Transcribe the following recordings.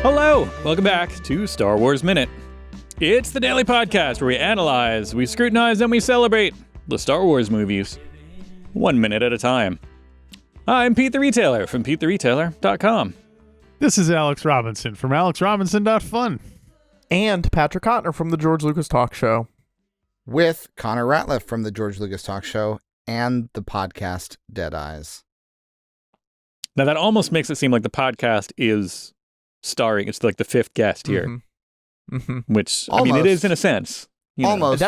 Hello, welcome back to Star Wars Minute. It's the daily podcast where we analyze, we scrutinize, and we celebrate the Star Wars movies 1 minute at a time. I'm Pete the Retailer from PeteTheRetailer.com. This is Alex Robinson from AlexRobinson.fun. And Patrick Cotnoir from the George Lucas Talk Show. With Connor Ratliff from the George Lucas Talk Show and the podcast Dead Eyes. Now that almost makes it seem like the podcast is starring, it's like the fifth guest here. Which, Almost. I mean, it is in a sense. You know. Almost.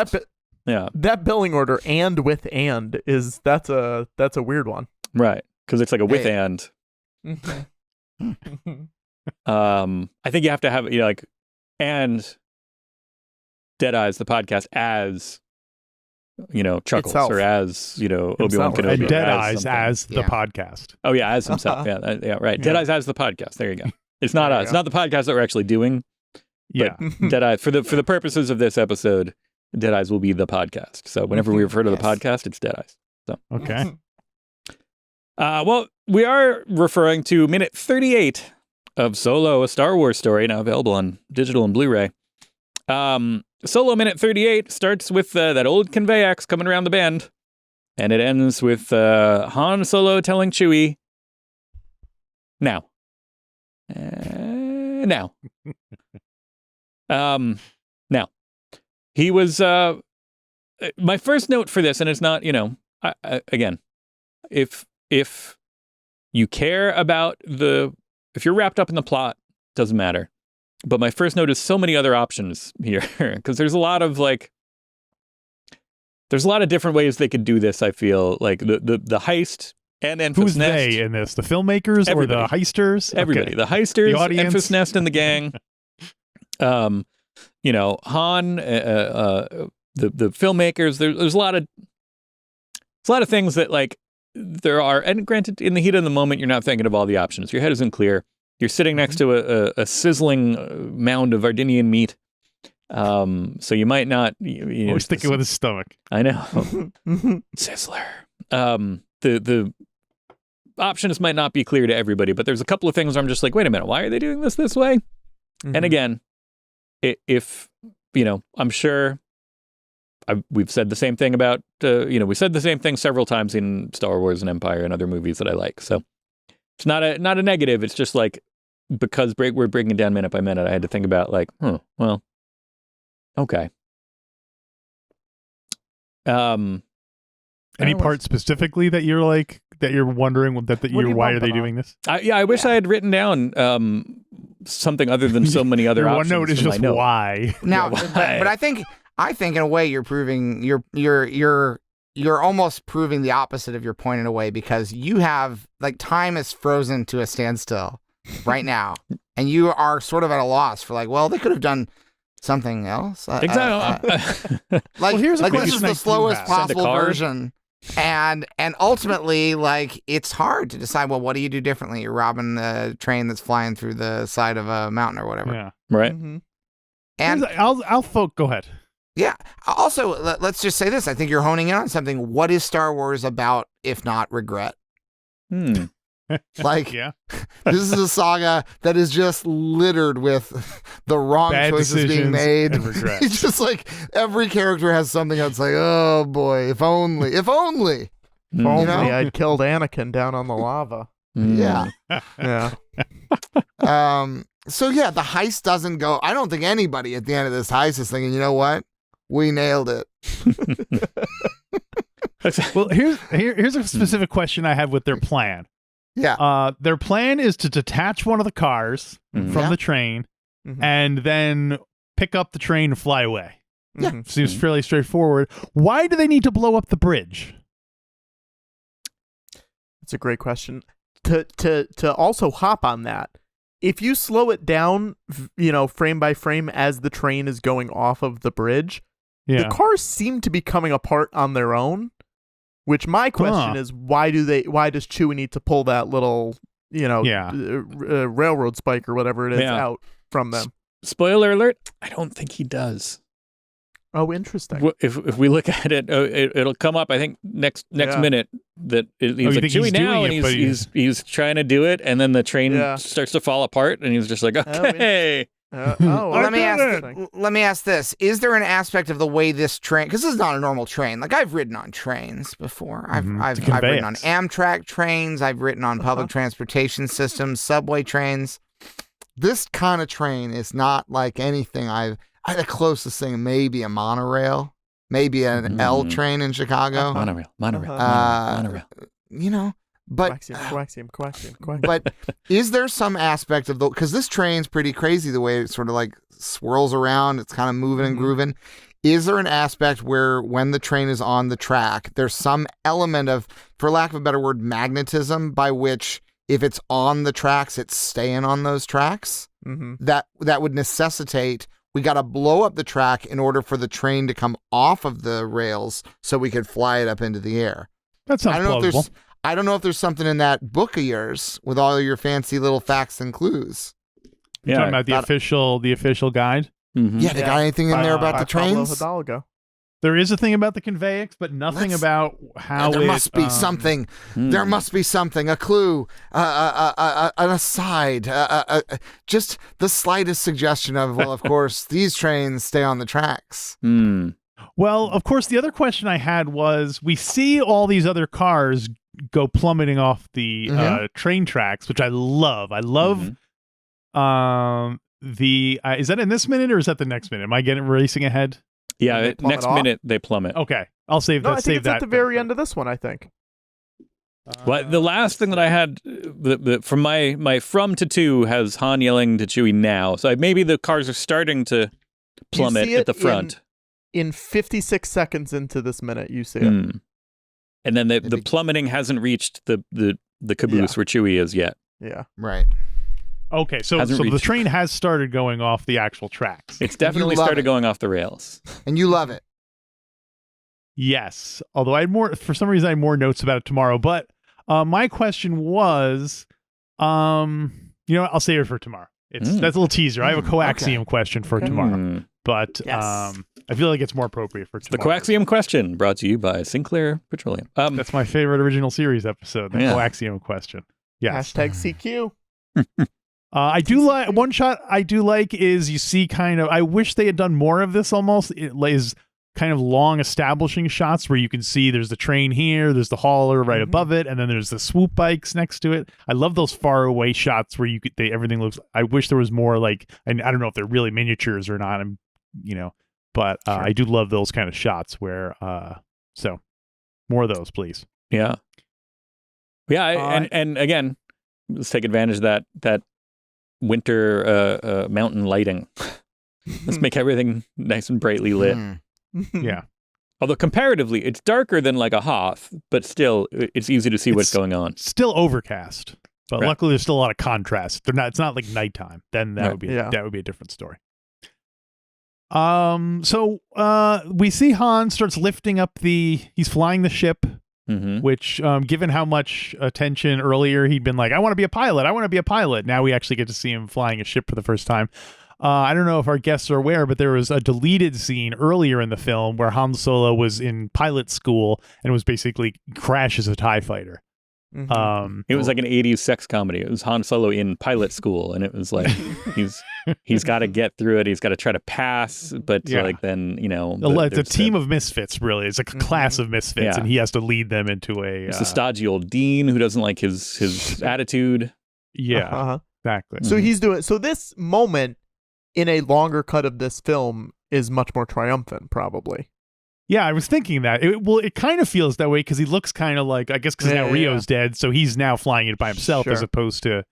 Yeah. That billing order and with and is that's a weird one. Right. Because it's like a with Hey. and. I think you have to have, you know, like, and Dead Eyes, the podcast, as, you know, Chuckles, Itself. or as, you know, Obi-Wan Himself. Kenobi. And or Dead Eyes something. as the Yeah. podcast. Oh, yeah, as himself. Yeah, right. Dead Yeah. Eyes as the podcast. There you go. It's not There you us. It's go. not the podcast that we're actually doing. Yeah. Dead Eyes, for the purposes of this episode, Dead Eyes will be the podcast. So whenever we refer to the Yes. podcast, it's Dead Eyes. So, Okay. well, we are referring to minute 38 of Solo, a Star Wars story, now available on digital and Blu-ray. Solo minute 38 starts with that old conveyax coming around the bend, and it ends with Han Solo telling Chewie, now. Now. Now. He was, my first note for this, and it's not, you know, again, if you care about if you're wrapped up in the plot, doesn't matter. But my first note is so many other options here, because there's a lot of different ways they could do this. I feel like the heist and Enfys Who's Nest. they in this? The filmmakers or the Everybody. heisters? Everybody, Okay. the heisters, The audience. Enfys Nest and the gang. You know, Han, the filmmakers. There's a lot of things that like there are, and granted, in the heat of the moment, you're not thinking of all the options. Your head isn't clear. You're sitting next to a sizzling mound of Ardinian meat. So you might not. You know, Always thinking with his stomach. I know. Sizzler. The options might not be clear to everybody, but there's a couple of things where I'm just like, wait a minute, why are they doing this way? And again, if you know, I'm sure we've said the same thing about, you know, we said the same thing several times in Star Wars and Empire and other movies that I like. So it's not a negative. It's just like, because we're breaking it down minute by minute, I had to think about like, well, okay. Any part specifically that you're like, that you're wondering why are they doing this? I wish I had written down something other than so many other Your options. one note is in my just note. why. Now, Why? but I think in a way you're proving you're almost proving the opposite of your point in a way, because you have like time is frozen to a standstill right now, and you are sort of at a loss for like, well, they could have done something else. Exactly. Like, here's a like this question is I the do slowest have. Send a possible card. version. And ultimately, like, it's hard to decide, well, what do you do differently? You're robbing a train that's flying through the side of a mountain or whatever. Yeah. Right. And Go ahead. yeah, also, let's just say this. I think you're honing in on something. What is Star Wars about, if not regret? Like, Yeah. this is a saga that is just littered with the wrong Bad choices being decisions made. and regrets. It's just like every character has something that's like, oh boy, if only. If only know? I'd killed Anakin down on the lava. Yeah. Yeah. So yeah, the heist doesn't go. I don't think anybody at the end of this heist is thinking, you know what? We nailed it. Well, here's a specific question I have with their plan. Yeah. Their plan is to detach one of the cars Mhm. from Yeah. the train Mhm. and then pick up the train and fly away. Yeah. Mhm. Seems fairly straightforward. Why do they need to blow up the bridge? That's a great question. To also hop on that, if you slow it down, frame by frame as the train is going off of the bridge, Yeah. the cars seem to be coming apart on their own. Which my question is, why does Chewie need to pull that little, railroad spike or whatever it is out from them? Spoiler alert, I don't think he does. Oh, interesting. If we look at it, it'll come up. I think next minute that he's like Chewie now, and he's trying to do it, and then the train starts to fall apart, and he's just like, okay. Let me ask this: is there an aspect of the way this train? Because this is not a normal train. Like I've ridden on trains before. I've ridden on Amtrak trains. I've ridden on public transportation systems, subway trains. This kind of train is not like anything the closest thing, maybe a monorail, maybe an L train in Chicago. Monorail. You know, but coaxium. But is there some aspect of because this train's pretty crazy the way it sort of like swirls around, it's kind of moving and grooving. Is there an aspect where when the train is on the track, there's some element of, for lack of a better word, magnetism by which if it's on the tracks, it's staying on those tracks? That would necessitate we got to blow up the track in order for the train to come off of the rails so we could fly it up into the air. That sounds plausible. I don't know if there's something in that book of yours with all your fancy little facts and clues. You're talking about the official guide? Yeah, they got anything in there about the trains? There is a thing about the conveyance, but nothing about how there must be something. There must be something, a clue, an aside, just the slightest suggestion of, well, of course, these trains stay on the tracks. Well, of course, the other question I had was, we see all these other cars go plummeting off the train tracks, which I love. I love is that in this minute or is that the next minute? Am I getting racing ahead? Yeah, next minute they plummet. Okay, I'll save that. I think it's at the very end of this one, I think. Well, the last thing that I had from my from to 2 has Han yelling to Chewie now. So maybe the cars are starting to plummet at the front. In 56 seconds into this minute, you see it. And then the plummeting hasn't reached the caboose where Chewie is yet. Yeah. Right. Okay, so the train has started going off the actual tracks. It's definitely started going off the rails. And you love it. Yes. Although for some reason I had more notes about it tomorrow. But my question was, I'll save it for tomorrow. That's a little teaser. I have a coaxium question for tomorrow. But I feel like it's more appropriate for tomorrow. The coaxium question, brought to you by Sinclair Petroleum. That's my favorite original series episode, the coaxium question. Yes. #CQ. I do like one shot I do like is you see I wish they had done more of this almost. It is kind of long establishing shots where you can see there's the train here, there's the hauler right above it, and then there's the swoop bikes next to it. I love those far away shots where everything looks. I wish there was more and I don't know if they're really miniatures or not. But I do love those kind of shots where so more of those, please. Yeah. And again, let's take advantage of that winter mountain lighting. Let's make everything nice and brightly lit. Yeah. Although comparatively, it's darker than like a Hoth, but still, it's easy to see what's going on. Still overcast, but luckily there's still a lot of contrast. It's not like nighttime. Then that would be a different story. So we see Han starts lifting up he's flying the ship. Which, given how much attention earlier he'd been like, I want to be a pilot. Now we actually get to see him flying a ship for the first time. I don't know if our guests are aware, but there was a deleted scene earlier in the film where Han Solo was in pilot school and was basically crashes a TIE fighter. It was like an 80s sex comedy. It was Han Solo in pilot school, and it was like he's got to get through it. He's got to try to pass, but then it's a team of misfits. Really, it's a class of misfits, and he has to lead them into a. It's a stodgy old dean who doesn't like his attitude. Yeah, exactly. So he's doing this moment in a longer cut of this film is much more triumphant, probably. Yeah, I was thinking that. It kind of feels that way because he looks kind of like, I guess because now Rio's dead, so he's now flying it by himself as opposed to.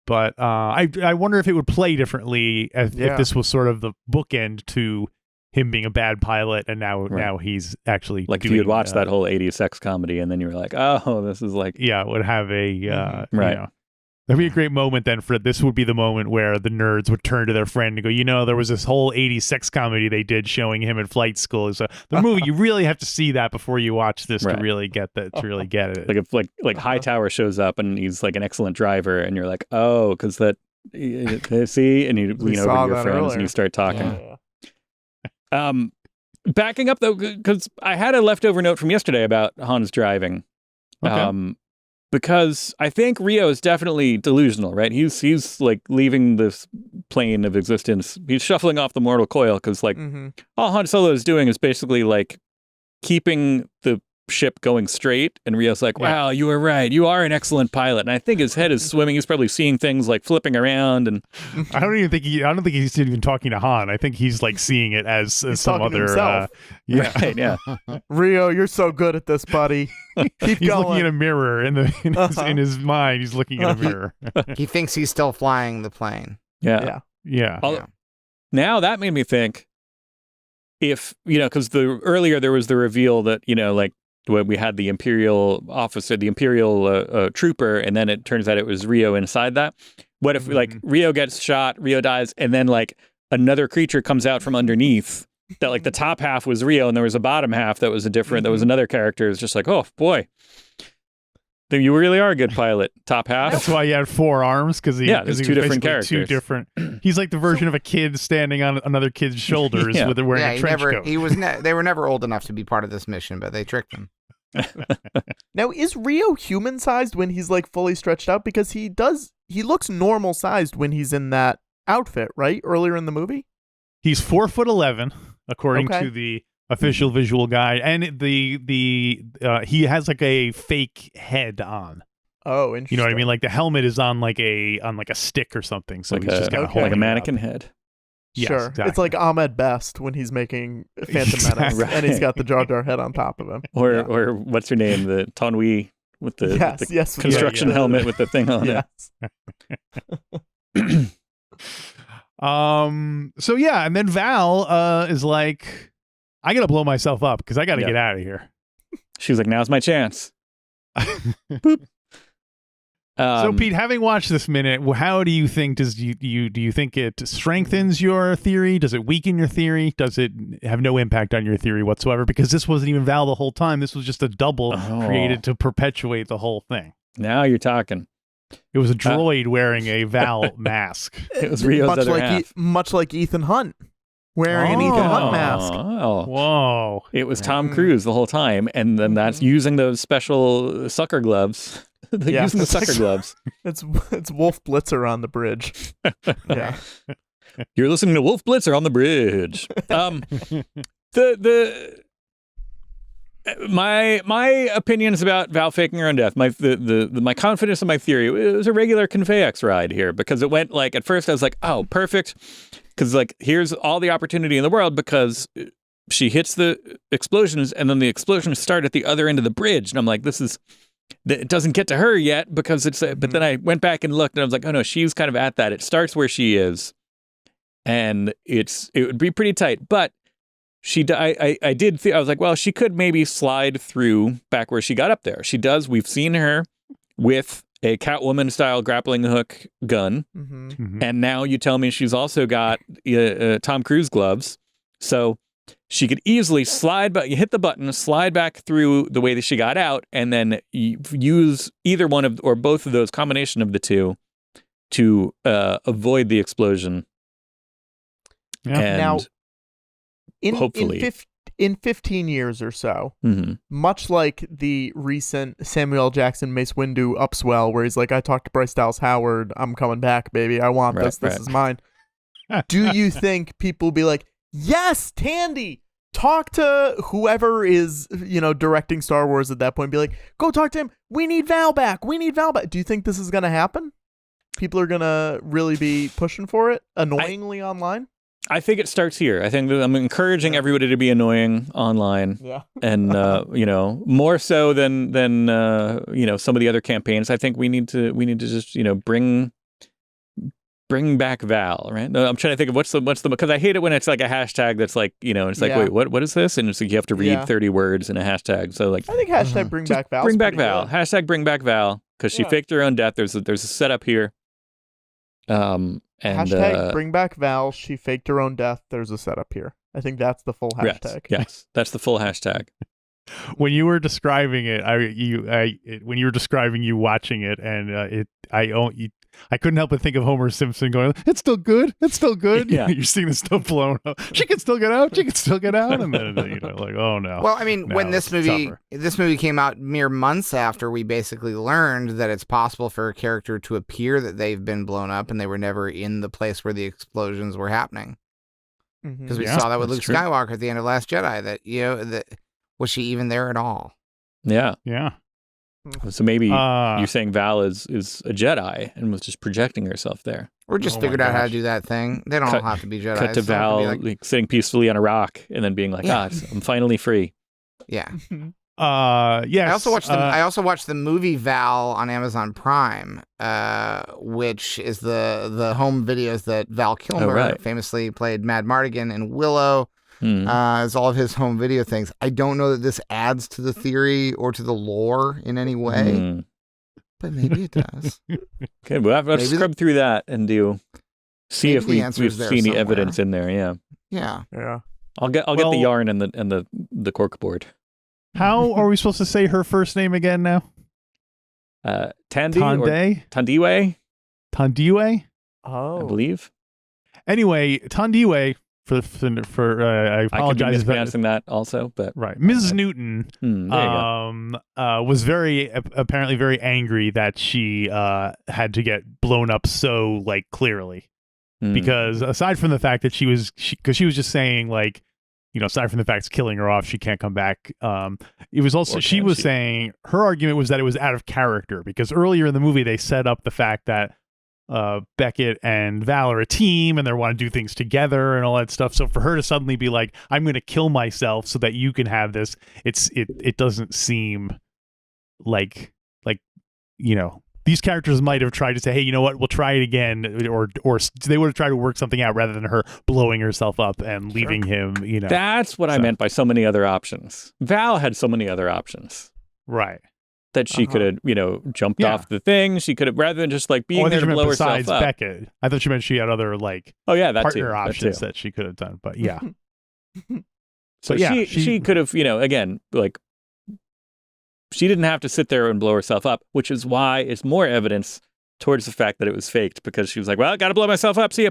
But I wonder if it would play differently if this was sort of the bookend to him being a bad pilot, and now he's actually like if you had watched that whole 80s sex comedy, and then you were like, oh, this is like it would have a that'd be a great moment then. This would be the moment where the nerds would turn to their friend and go, there was this whole 80s sex comedy they did showing him in flight school. So the movie, you really have to see that before you watch this to really get it. Like if like Hightower shows up and he's like an excellent driver, and you're like, oh, because that see, and you lean over to your friends and you start talking. Backing up though, because I had a leftover note from yesterday about Han's driving. Okay. Because I think Rio is definitely delusional, right? He's like leaving this plane of existence. He's shuffling off the mortal coil because like all Han Solo is doing is basically like keeping the ship going straight, and Rio's like, wow, you were right, you are an excellent pilot. And I think his head is swimming. He's probably seeing things like flipping around, and I don't think he's even talking to Han. I think he's like seeing it as some other yeah. Rio, you're so good at this, buddy. Keep he's going. looking at a mirror in his mind. He's looking at a mirror. He thinks he's still flying the plane. Yeah. Now that made me think, if because earlier there was the reveal that like when we had the Imperial officer, the Imperial trooper, and then it turns out it was Rio inside that. What if like Rio gets shot, Rio dies, and then like another creature comes out from underneath that like the top half was Rio and there was a bottom half that was that was another character. It's just like, oh boy, you really are a good pilot. Top half. That's why he had 4 arms, because there's 2 different characters. 2 different. He's like the version of a kid standing on another kid's shoulders with wearing a trench coat. They were never old enough to be part of this mission, but they tricked him. Now, is Rio human sized when he's like fully stretched out? Because he looks normal sized when he's in that outfit, right? Earlier in the movie, he's 4'11", according to the official visual guide, and he has like a fake head on. Oh, interesting. You know what I mean? Like the helmet is on like a stick or something. So like he's just kind of like a mannequin head. Yes, sure, exactly. It's like Ahmed Best when he's making Phantom Menace, and he's got the Jar Jar head on top of him. Or what's her name? The Tonwi with the construction helmet with the thing on it. So yeah, and then Val is like, I gotta blow myself up because I gotta get out of here. She was like, now's my chance. Boop. So Pete, having watched this minute, how do you think do you think it strengthens your theory? Does it weaken your theory? Does it have no impact on your theory whatsoever? Because this wasn't even Val the whole time. This was just a double created to perpetuate the whole thing. Now you're talking. It was a droid wearing a Val mask. It was Rio's other half. Much like Ethan Hunt wearing an Ethan Hunt mask. Whoa. It was Tom Cruise the whole time, and then that's using those special sucker gloves. Using the sucker gloves. It's Wolf Blitzer on the bridge. Yeah. You're listening to Wolf Blitzer on the bridge. My opinions about Val faking her own death, my confidence in my theory, it was a regular Convex ride here, because it went like, at first I was like, oh, perfect, because like here's all the opportunity in the world, because she hits the explosions and then the explosions start at the other end of the bridge, and I'm like, it doesn't get to her yet because it's but then I went back and looked and I was like, oh no, she's kind of at that. It starts where she is, and it would be pretty tight, but I was like, well, she could maybe slide through back where she got up there. She does. We've seen her with a Catwoman style grappling hook gun, and now you tell me she's also got Tom Cruise gloves, so she could easily slide, but you hit the button, slide back through the way that she got out, and then use either one of or both of those, combination of the two, to avoid the explosion. Yeah. And now, hopefully, in 15 years or so, much like the recent Samuel L. Jackson Mace Windu upswell, where he's like, I talked to Bryce Dallas Howard, I'm coming back, baby. I want this. This is mine. Do you think people will be like, yes, Tandy, talk to whoever is, directing Star Wars at that point, be like, go talk to him. We need Val back. We need Val back. Do you think this is going to happen? People are going to really be pushing for it annoyingly online? I think it starts here. I think that I'm encouraging everybody to be annoying online. Yeah. And, more so than some of the other campaigns. I think we need to just, bring back Val, right? No, I'm trying to think of what's the because I hate it when it's like a hashtag that's like, it's like, wait, what is this? And it's like you have to read 30 words in a hashtag. So like, I think hashtag bring back Val. Bring back Val. Good. Hashtag bring back Val, because she faked her own death. There's a setup here. And hashtag bring back Val. She faked her own death. There's a setup here. I think that's the full hashtag. Yes, that's the full hashtag. When you were describing it, when you were describing you watching it, and I couldn't help but think of Homer Simpson going, "It's still good. It's still good." Yeah. You're seeing the stuff blown up. She can still get out. She can still get out. And then like, oh no. Well, I mean, No, when this it's tougher. movie came out mere months after we basically learned that it's possible for a character to appear that they've been blown up and they were never in the place where the explosions were happening. Because we saw that with Luke Skywalker at the end of Last Jedi. That was she even there at all? Yeah. Yeah. So maybe you're saying Val is a Jedi and was just projecting herself there. Or just figured out how to do that thing. They don't all have to be Jedi. Cut to Val like, sitting peacefully on a rock and then being like, I'm finally free. Yeah. Yes. I also watched the movie Val on Amazon Prime, which is the home videos that Val Kilmer famously played Mad Mardigan in Willow. Is all of his home video things. I don't know that this adds to the theory or to the lore in any way, but maybe it does. Okay, we'll have to scrub through that and see if we've seen any evidence in there. Yeah. I'll get the yarn and the cork board. How are we supposed to say her first name again now? Tandiwe? Tandiwe? Oh, I believe. Anyway, Tandiwe. I apologize. I could be mispronouncing that also, but right, Ms. Newton was apparently very angry that she had to get blown up so like clearly, because aside from the fact that she was just saying like, aside from the fact it's killing her off, she can't come back. It was also she was saying her argument was that it was out of character because earlier in the movie they set up the fact that Beckett and Val are a team and they want to do things together and all that stuff. So for her to suddenly be like, I'm going to kill myself so that you can have this, it doesn't seem like these characters might have tried to say, hey, you know what, we'll try it again, or they would have tried to work something out rather than her blowing herself up and leaving him. That's what I meant by so many other options. Val had so many other options, right? That she could have, jumped off the thing. She could have, rather than just like being there to blow herself up. Beckett. I thought she meant she had other partner options that she could have done. But yeah. So she could have, again, like she didn't have to sit there and blow herself up, which is why it's more evidence towards the fact that it was faked, because she was like, well, I got to blow myself up. See ya.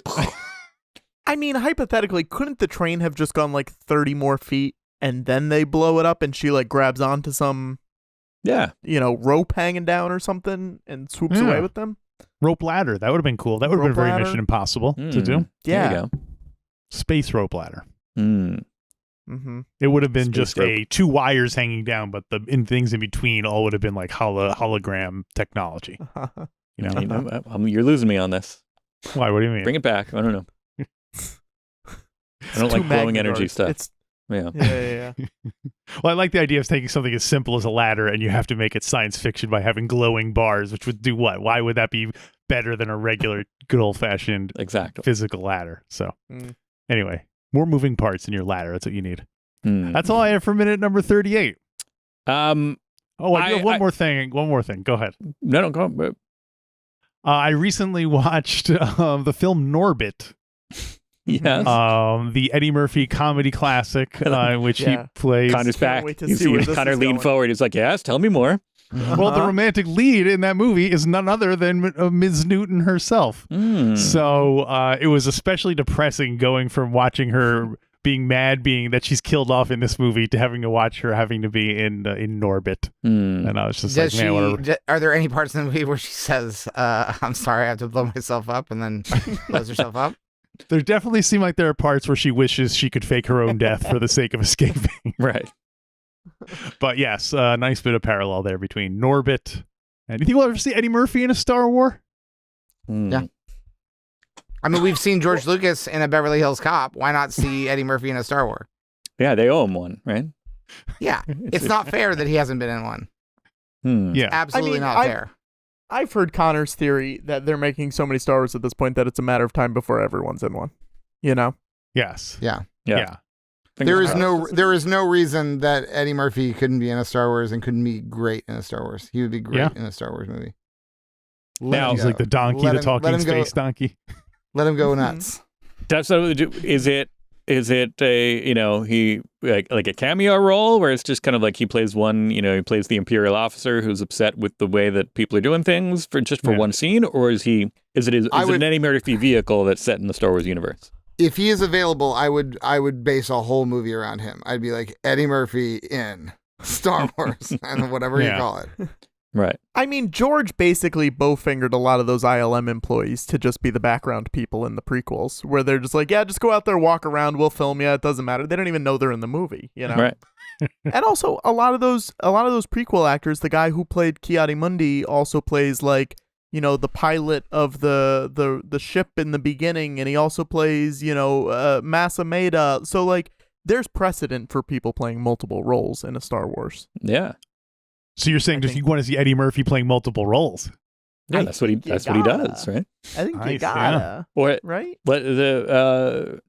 I mean, hypothetically, couldn't the train have just gone like 30 more feet and then they blow it up and she like grabs onto some rope hanging down or something and swoops away with them? Rope ladder. That would have been cool. That would have been very Mission Impossible to do. Yeah. There you go. Space rope ladder. Mm-hmm. It would have been just two wires hanging down, but the things in between all would have been like hologram technology. You're losing me on this. Why? What do you mean? Bring it back. I don't know. I don't like blowing energy stuff. Yeah. Well, I like the idea of taking something as simple as a ladder and you have to make it science fiction by having glowing bars, which would do what? Why would that be better than a regular good old-fashioned physical ladder? So anyway, more moving parts in your ladder. That's what you need. That's all I have for minute number 38. I do have one more thing. Go ahead. No, go. I recently watched the film Norbit. Yes. The Eddie Murphy comedy classic in which he plays. Connor's back. You see Connor lean forward. He's like, yes, tell me more. Well, the romantic lead in that movie is none other than Ms. Newton herself. So it was especially depressing going from watching her being that she's killed off in this movie to having to watch her having to be in Norbit. And I was just are there any parts in the movie where she says, I'm sorry, I have to blow myself up, and then blows herself up? There definitely seem like there are parts where she wishes she could fake her own death for the sake of escaping. Right. But yes, a nice bit of parallel there between Norbit. And do you think we'll ever see Eddie Murphy in a Star Wars? Yeah. I mean, we've seen George Lucas in a Beverly Hills Cop. Why not see Eddie Murphy in a Star Wars? Yeah, they owe him one, right? Yeah. It's not fair that he hasn't been in one. Yeah. Absolutely not fair. I've heard Connor's theory that they're making so many Star Wars at this point that it's a matter of time before everyone's in one. Yes. Yeah. There is no reason that Eddie Murphy couldn't be in a Star Wars and couldn't be great in a Star Wars. He would be great in a Star Wars movie. Now he's like the donkey, the talking space donkey. Let him go nuts. That's what is it. Is it a, he like a cameo role where it's just kind of like he plays he plays the Imperial officer who's upset with the way that people are doing things for one scene, or is it an Eddie Murphy vehicle that's set in the Star Wars universe? If he is available, I would base a whole movie around him. I'd be like Eddie Murphy in Star Wars and whatever you call it. Right. I mean, George basically bowfingered a lot of those ILM employees to just be the background people in the prequels, where they're just like, yeah, just go out there, walk around, we'll film you. It doesn't matter. They don't even know they're in the movie, Right. And also, a lot of those prequel actors, the guy who played Ki-Adi-Mundi also plays the pilot of the ship in the beginning, and he also plays Masa Maeda. So there's precedent for people playing multiple roles in a Star Wars. Yeah. So you're saying you want to see Eddie Murphy playing multiple roles? Yeah, that's what he does, right? I think you Nice, gotta. Or right? But the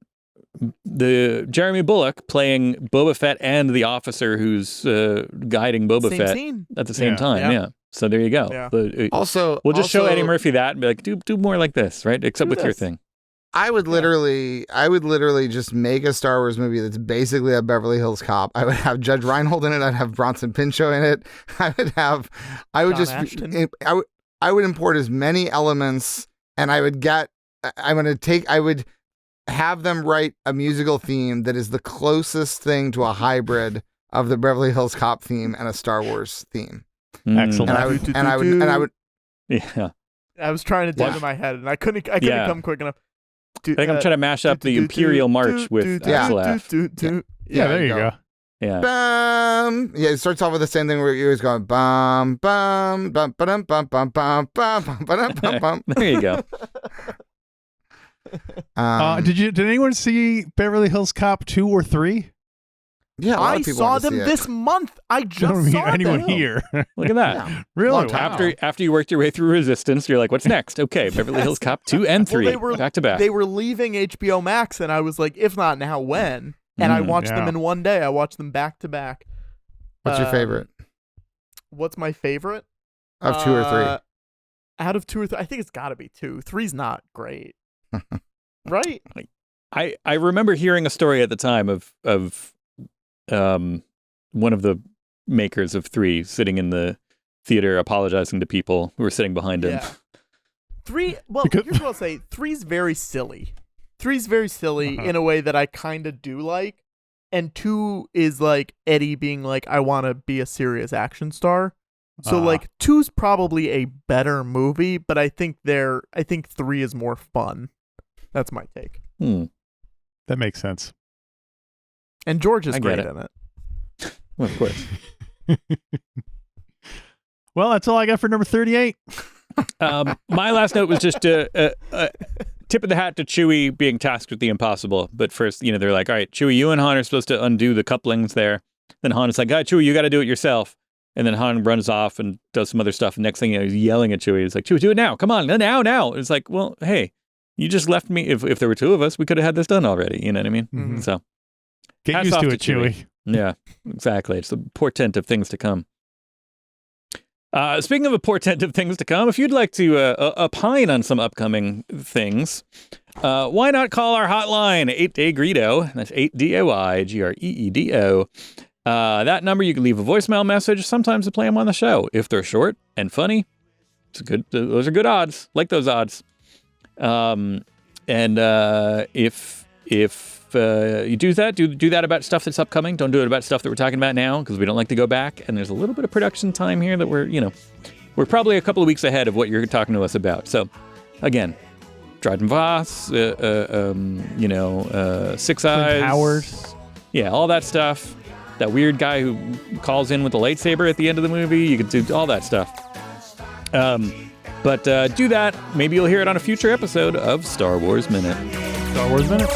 Jeremy Bulloch playing Boba Fett and the officer who's guiding Boba Fett scene. at the same time. Yeah. So there you go. Yeah. We'll just show Eddie Murphy that and be like, do more like this, right? Except with your thing. I would literally just make a Star Wars movie that's basically a Beverly Hills Cop. I would have Judge Reinhold in it. I'd have Bronson Pinchot in it. I would import as many elements, and I would have them write a musical theme that is the closest thing to a hybrid of the Beverly Hills Cop theme and a Star Wars theme. Excellent. And I would. Yeah. I was trying to do it in my head, and I couldn't come quick enough. I think I'm trying to mash up the Imperial March with Axel. Yeah, there you go. Yeah. Bum. Yeah, it starts off with the same thing where you're always going bum bum bum bum bum bum bum bum bum bum. There you go. Did anyone see Beverly Hills Cop 2 or 3? Yeah, a lot I of people saw want to them see this month. I just saw anyone them. here. Look at that. Yeah. Really? Long After you worked your way through Resistance, you're like, what's next? Okay, Beverly Hills Cop 2 and 3, back to back. They were leaving HBO Max, and I was like, if not now, when? And I watched them in one day. I watched them back to back. What's your favorite? What's my favorite? Of 2 or 3? Out of 2 or 3, I think it's got to be 2. 3's not great. Right? I remember hearing a story at the time of one of the makers of 3 sitting in the theater apologizing to people who were sitting behind him. Yeah. 3, well, here's what I'll say. 3's very silly. 3's very silly in a way that I kind of do like. And 2 is like Eddie being like, I want to be a serious action star. So 2's probably a better movie, but I think 3 is more fun. That's my take. That makes sense. And George is great it. in it. Well, of course. Well, that's all I got for number 38. My last note was just a tip of the hat to Chewie being tasked with the impossible. But first, they're like, all right, Chewie, you and Han are supposed to undo the couplings there. Then Han is like, Chewie, you got to do it yourself. And then Han runs off and does some other stuff. And next thing he's yelling at Chewie. He's like, Chewie, do it now. Come on, now. It's like, well, hey, you just left me. If there were 2 of us, we could have had this done already. You know what I mean? Mm-hmm. So get used to it, Chewie. Yeah, exactly. It's the portent of things to come. Speaking of a portent of things to come, if you'd like to opine on some upcoming things, why not call our hotline, 8DAY-GREEDO. That's 8DAY-GREEDO. That number, you can leave a voicemail message. Sometimes to play them on the show. If they're short and funny, those are good odds. Like those odds. And if you do that, do that about stuff that's upcoming. Don't do it about stuff that we're talking about now, because we don't like to go back. And there's a little bit of production time here that we're probably a couple of weeks ahead of what you're talking to us about. So, again, Dryden Voss, Six Eyes, Howard, yeah, all that stuff. That weird guy who calls in with the lightsaber at the end of the movie. You could do all that stuff. But do that. Maybe you'll hear it on a future episode of Star Wars Minute. Star Wars Minute.